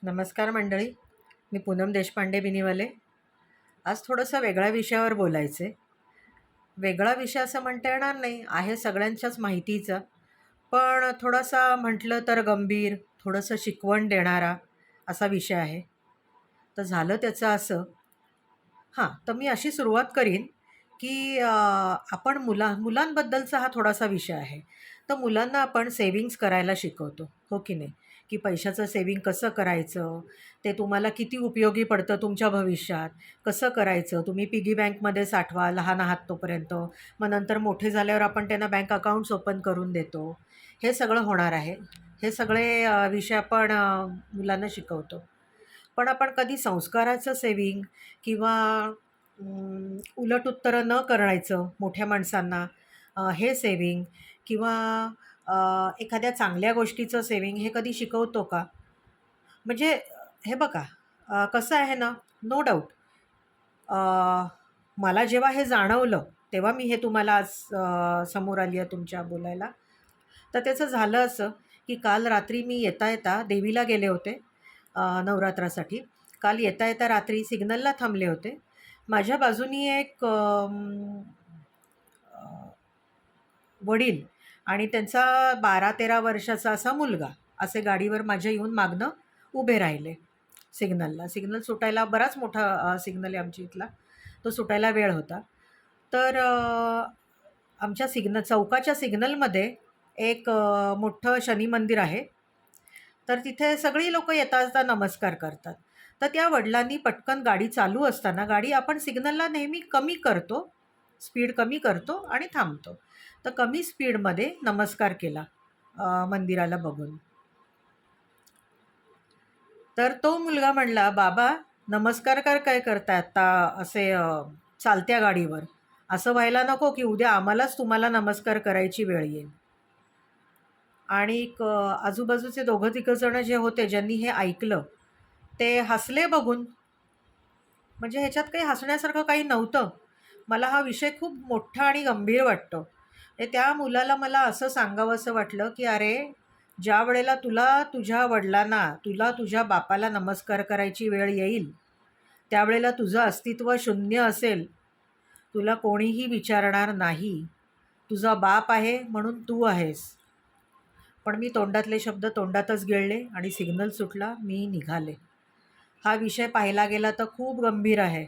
नमस्कार मंडळी. मी पूनम देशपांडे बिनीवाले. आज थोडंसं वेगळ्या विषयावर बोलायचं आहे. वेगळा विषय असं म्हणता येणार नाही, आहे सगळ्यांच्याच माहितीचा. पण थोडासा म्हटलं तर गंभीर, थोडंसं शिकवण देणारा असा विषय आहे. तर झालं त्याचं असं. हां, तर मी अशी सुरुवात करीन, की आपण मुलांबद्दलचा हा थोडासा विषय आहे. तर मुलांना आपण सेव्हिंग्ज करायला शिकवतो, हो की नाही? की पैशाचं सेव्हिंग कसं करायचं, ते तुम्हाला किती उपयोगी पडतं तुमच्या भविष्यात, कसं करायचं, तुम्ही पिगी बँकमध्ये साठवा लहान आहात तोपर्यंत. मग नंतर मोठे झाल्यावर आपण त्यांना बँक अकाउंट्स ओपन करून देतो. हे सगळं होणार आहे. हे सगळे विषय आपण मुलांना शिकवतो. पण आपण कधी संस्काराचं सेव्हिंग किंवा उलट उत्तरं न करायचं मोठ्या माणसांना, हे सेव्हिंग किंवा एखाद्या चांगल्या गोष्टीचं सेव्हिंग हे कधी शिकवतो का? म्हणजे हे बघा, कसं आहे ना, नो डाऊट, मला जेव्हा हे जाणवलं, तेव्हा मी हे तुम्हाला आज समोर आली आहे तुमच्या बोलायला. तर त्याचं झालं असं, की काल रात्री मी येता-येता देवीला गेले होते नवरात्रासाठी. काल येता-येता रात्री सिग्नलला थांबले होते. माझ्या बाजूनी एक वडील आणि त्यांचा 12-13 वर्षाचा असा मुलगा, असे गाडीवर माझ्या येऊन मागनं उभे राहिले सिग्नलला. सिग्नल सुटायला बराच मोठा सिग्नल आहे आमच्या इथला. तो सुटायला वेळ होता. तर आमच्या चौकाच्या सिग्नलमध्ये एक मोठं शनी मंदिर आहे. तर तिथे सगळी लोकं येता-जाता नमस्कार करतात. तर त्या वडिलांनी पटकन गाडी चालू असताना, गाडी आपण सिग्नलला नेहमी कमी करतो, स्पीड कमी करतो आणि थांबतो. तर कमी स्पीडमध्ये नमस्कार केला मंदिराला बघून. तर तो मुलगा म्हणला, "बाबा, नमस्कार काय करताय आत्ता असे चालत्या गाडीवर? असं व्हायला नको की उद्या आम्हालाच तुम्हाला नमस्कार करायची वेळ येईल." आणि आजूबाजूचे दोघं-तिघं जण जे होते, ज्यांनी हे ऐकलं, ते हसले बघून. म्हणजे ह्याच्यात काही हसण्यासारखं काही नव्हतं. मला हा विषय खूप मोठा आणि गंभीर वाटतो. त्या मुलाला मला असं सांगावसं वाटलं, की "अरे, ज्यावेळेला तुला तुझ्या वडिलांना, तुला तुझ्या बापाला नमस्कार करायची वेळ येईल, त्यावेळेला तुझं अस्तित्व शून्य असेल. तुला कोणीही विचारणार नाही. तुझा बाप आहे म्हणून तू आहेस." पण मी तोंडातले शब्द तोंडातच गिळले आणि सिग्नल सुटला. मी निघाले. हा विषय पाहायला गेला तर खूप गंभीर आहे.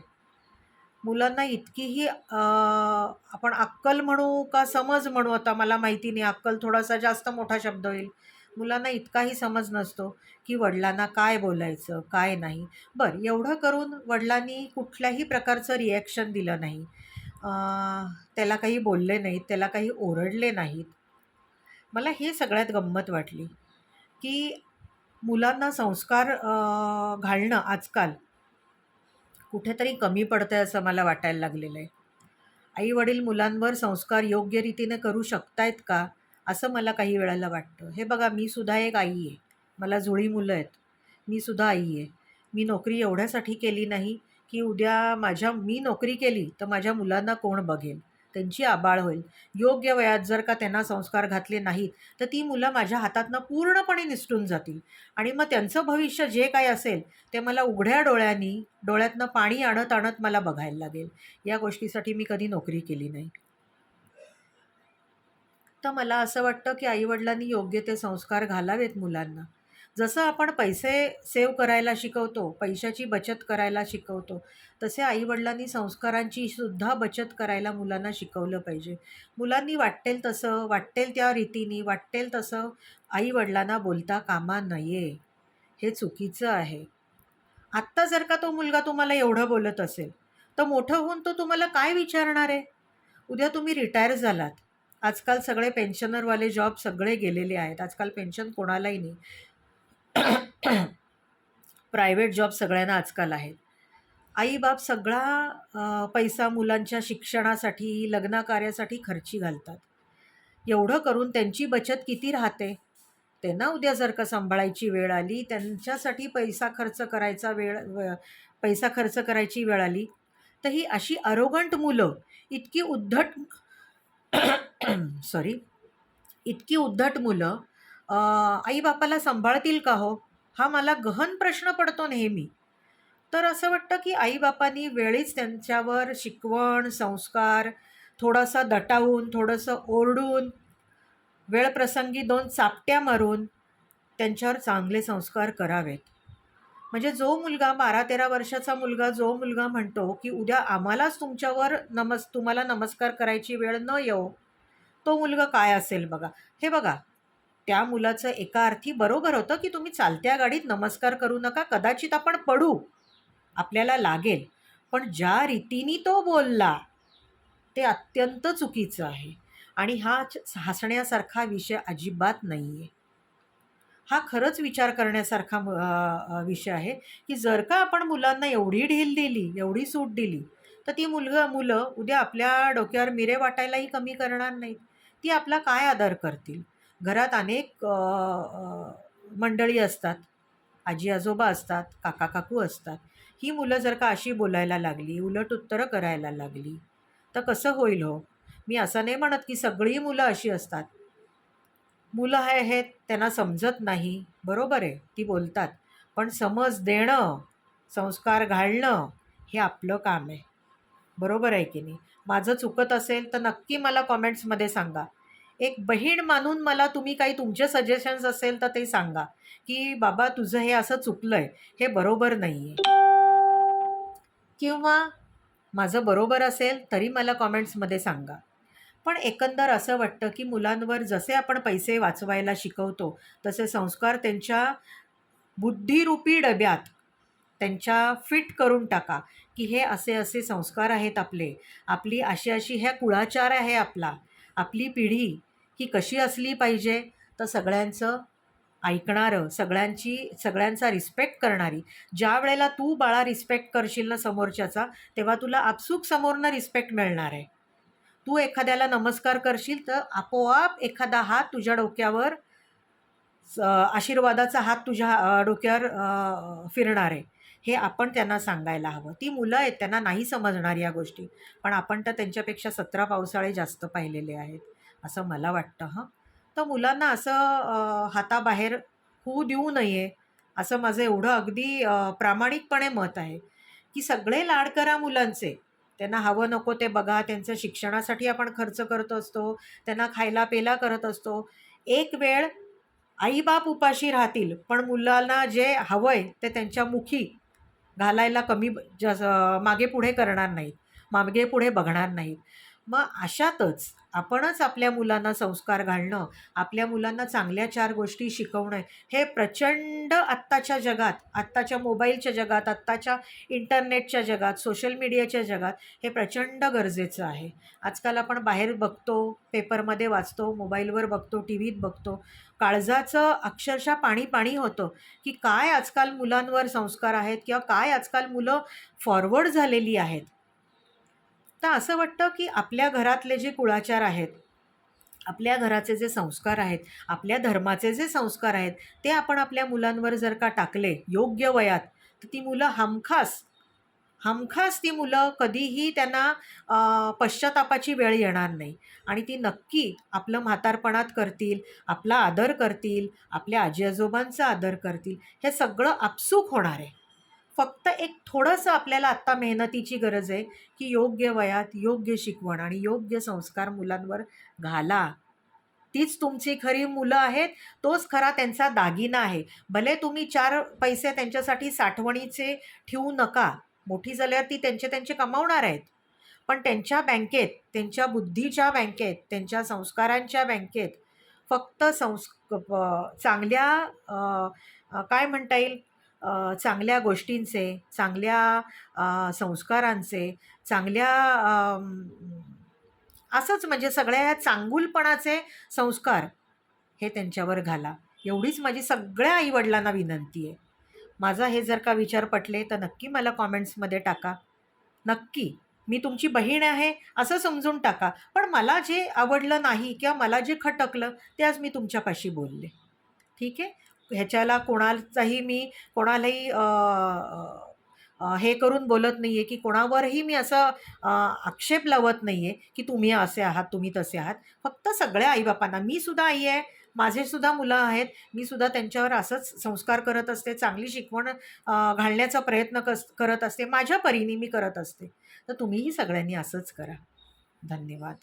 मुलांना इतकीही आपण अक्कल म्हणू का समज म्हणू, आता मला माहिती नाही. अक्कल थोडासा जास्त मोठा शब्द होईल. मुलांना इतकाही समज नसतो, की वडिलांना काय बोलायचं, काय नाही. बरं, एवढं करून वडिलांनी कुठल्याही प्रकारचं रिॲक्शन दिलं नाही. अ, त्याला काही बोलले नाहीत, त्याला काही ओरडले नाहीत. मला हे सगळ्यात गंमत वाटली, की मुलांना संस्कार घालणं आजकाल कुठेतरी कमी पडतंय असं मला वाटायला लागलेलं आहे. आई-वडील मुलांवर संस्कार योग्य रीतीने करू शकतायत का? असं मला काही वेळेला वाटतं. हे बघा, मी सुद्धा एक आई आहे. मला जुळी मुलं आहेत. मी सुद्धा आई आहे. मी नोकरी एवढ्यासाठी केली नाही, की उद्या मी नोकरी केली तर माझ्या मुलांना कोण बघेल? त्यांची आबाळ होईल. योग्य वयात जर का त्यांना संस्कार घातले नाहीत, तर ती मुलं माझ्या हातातनं पूर्णपणे निसटून जातील आणि मग त्यांचं भविष्य जे काही असेल, ते मला उघड्या डोळ्यातनं पाणी आणत-आणत मला बघायला लागेल. या गोष्टीसाठी मी कधी नोकरी केली नाही. तर मला असं वाटतं, की आई-वडिलांनी योग्य ते संस्कार घालावेत मुलांना. जसं आपण पैसे सेव्ह करायला शिकवतो, पैशाची बचत करायला शिकवतो, तसे आई-वडिलांनी संस्कारांची सुद्धा बचत करायला मुलांना शिकवलं पाहिजे. मुलांनी वाट्टेल तसं, वाट्टेल त्या रीतीने, वाट्टेल तसं आई-वडिलांना बोलता कामा नये. हे चुकीचं आहे. आत्ता जर का तो मुलगा तुम्हाला एवढं बोलत असेल, तर मोठं होऊन तो तुम्हाला काय विचारणार आहे? उद्या तुम्ही रिटायर झालात. आजकाल सगळे पेन्शनरवाले जॉब सगळे गेलेले आहेत. आजकाल पेन्शन कोणालाही नाही. प्रायव्हेट जॉब सगळ्यांना आजकाल आहेत. आई-बाप सगळा पैसा मुलांच्या शिक्षणासाठी, लग्नकार्यासाठी खर्ची घालतात. एवढं करून त्यांची बचत किती राहते? त्यांना उद्या जर का सांभाळायची वेळ आली, त्यांच्यासाठी पैसा खर्च करायची वेळ आली, तर ही अशी अरोगंट मुलं, इतकी उद्धट सॉरी, इतकी उद्धट मुलं आई-बापाला सांभाळतील का हो? हा मला गहन प्रश्न पडतो नेहमी. तर असं वाटतं की आई-बापांनी वेळीच त्यांच्यावर शिकवण, संस्कार थोडासा दटावून, थोडंसं ओरडून, वेळप्रसंगी 2 चापट्या मारून त्यांच्यावर चांगले संस्कार करावेत. म्हणजे जो मुलगा 12-13 वर्षाचा मुलगा जो मुलगा म्हणतो, की उद्या आम्हालाच तुमच्यावर तुम्हाला नमस्कार करायची वेळ न येवो, तो मुलगा काय असेल बघा. हे बघा, त्या मुलाचं एका अर्थी बरोबर होतं, की तुम्ही चालत्या गाडीत नमस्कार करू नका. कदाचित आपण पडू, आपल्याला लागेल. पण ज्या रीतीने तो बोलला, ते अत्यंत चुकीचं आहे आणि हा हसण्यासारखा विषय अजिबात नाहीये. हा खरंच विचार करण्यासारखा विषय आहे, की जर का आपण मुलांना एवढी ढील दिली, एवढी सूट दिली, तर ती मुलं उद्या आपल्या डोक्यावर मिरे वाटायलाही कमी करणार नाहीत. ती आपला काय आदर करतील? घरात अनेक मंडळी असतात. आजी-आजोबा असतात, काका-काकू असतात. ही मुलं जर का अशी बोलायला लागली, उलट उत्तरं करायला लागली, तर कसं होईल हो? मी असं नाही म्हणत, की सगळी मुलं अशी असतात. मुलं आहेत त्यांना समजत नाही. बरोबर आहे, ती बोलतात. पण समज देणं, संस्कार घालणं हे आपलं काम आहे. बरोबर आहे की नाही? माझं चुकत असेल तर नक्की मला कमेंट्समध्ये सांगा. एक बहीण मानून मला तुम्ही काही तुमचे सजेशन्स असेल तर ते सांगा, की "बाबा तुझं हे असं चुकलंय, हे बरोबर नाहीये." किंवा माझं बरोबर असेल तरी मला कमेंट्समध्ये सांगा. पण एकंदर असं वाटतं, की मुलांवर जसे आपण पैसे वाचवायला शिकवतो, तसे संस्कार त्यांच्या बुद्धिरूपी डब्यात त्यांच्या फिट करून टाका, की हे असे-असे संस्कार आहेत आपले. आपली अशी-अशी ह्या कुळाचार आहे आपला. आपली पिढी ही कशी असली पाहिजे, तर सगळ्यांचं ऐकणारं, सगळ्यांचा रिस्पेक्ट करणारी. ज्यावेळेला तू बाळा रिस्पेक्ट करशील ना समोरच्याचा, तेव्हा तुला आपसूक समोरनं रिस्पेक्ट मिळणार आहे. तू एखाद्याला नमस्कार करशील, तर आपोआप एखादा हात तुझ्या डोक्यावर आशीर्वादाचा हात तुझ्या डोक्यावर फिरणार आहे. हे आपण त्यांना सांगायला हवं. ती मुलं आहेत, त्यांना नाही समजणार या गोष्टी. पण आपण तर त्यांच्यापेक्षा 17 पावसाळे जास्त पाहिलेले आहेत, असं मला वाटतं हं. तर मुलांना असं हाताबाहेर होऊ देऊ नये, असं माझं एवढं अगदी प्रामाणिकपणे मत आहे, की सगळे लाड करा मुलांचे. त्यांना हवं नको ते बघा, त्यांच्या शिक्षणासाठी आपण खर्च करत असतो, त्यांना खायला-प्यायला करत असतो. एक वेळ आई-बाप उपाशी राहतील, पण मुलांना जे हवंय ते त्यांच्या मुखी घालायला कमी मागे-पुढे करणार नाहीत, मागे-पुढे बघणार नाहीत. मग अशातच आपणच आपल्या मुलांना संस्कार घालणं, आपल्या मुलांना चांगल्या 4 गोष्टी शिकवणं, हे प्रचंड आत्ताच्या जगात, आत्ताच्या मोबाईलच्या जगात, आत्ताच्या इंटरनेटच्या जगात, सोशल मीडियाच्या जगात हे प्रचंड गरजेचं आहे. आजकाल आपण बाहेर बघतो, पेपरमध्ये वाचतो, मोबाईलवर बघतो, टीव्हीत बघतो. काळजाचं अक्षरशः पाणी-पाणी होतं, की काय आजकाल मुलांवर संस्कार आहेत किंवा काय आजकाल मुलं फॉरवर्ड झालेली आहेत. तर असं वाटतं, की आपल्या घरातले जे कुळाचार आहेत, आपल्या घराचे जे संस्कार आहेत, आपल्या धर्माचे जे संस्कार आहेत, ते आपण आपल्या मुलांवर जर का टाकले योग्य वयात, तर ती मुलं हमखास हमखास ती मुलं कधीही त्यांना पश्चात्तापाची वेळ येणार नाही आणि ती नक्की आपलं म्हातारपणात करतील, आपला आदर करतील, आपल्या आजी-आजोबांचा आदर करतील. हे सगळं आपसूक होणार आहे. फक्त एक थोडंसं आपल्याला आत्ता मेहनतीची गरज आहे, की योग्य वयात योग्य शिकवण आणि योग्य संस्कार मुलांवर घाला. तीच तुमची खरी मुलं आहेत, तोच खरा त्यांचा दागिना आहे. भले तुम्ही 4 पैसे त्यांच्यासाठी साठवणीचे ठेवू नका. मोठी झाल्यावर ती त्यांचे त्यांचे कमावणार आहेत. पण त्यांच्या बँकेत, त्यांच्या बुद्धीच्या बँकेत, त्यांच्या संस्कारांच्या बँकेत फक्त चांगल्या अ, अ, काय म्हणता येईल चांगल्या गोष्टींचे, चांगल्या संस्कारांचे, चांगल्या असंच म्हणजे सगळ्या चांगुलपणाचे संस्कार हे त्यांच्यावर घाला. एवढीच माझी सगळ्या आई-वडिलांना विनंती आहे. माझा हे जर का विचार पटले, तर नक्की मला कमेंट्समध्ये टाका. नक्की. मी तुमची बहीण आहे असं समजून टाका. पण मला जे आवडलं नाही किंवा मला जे खटकलं, ते आज मी तुमच्यापाशी बोलले. ठीक आहे? ह्याच्याला कोणालाही हे करून बोलत नाहीये, की कोणावरही मी असं आक्षेप लावत नाहीये, की तुम्ही असे आहात, तुम्ही तसे आहात. फक्त सगळ्या आई-बापांना मी सुद्धा आई आहे, माझे सुद्धा मुलं आहेत. मी सुद्धा त्यांच्यावर असंच संस्कार करत असते. चांगली शिकवण घालण्याचा प्रयत्न करत असते. माझ्या परीने मी करत असते. तर तुम्हीही सगळ्यांनी असंच करा. धन्यवाद.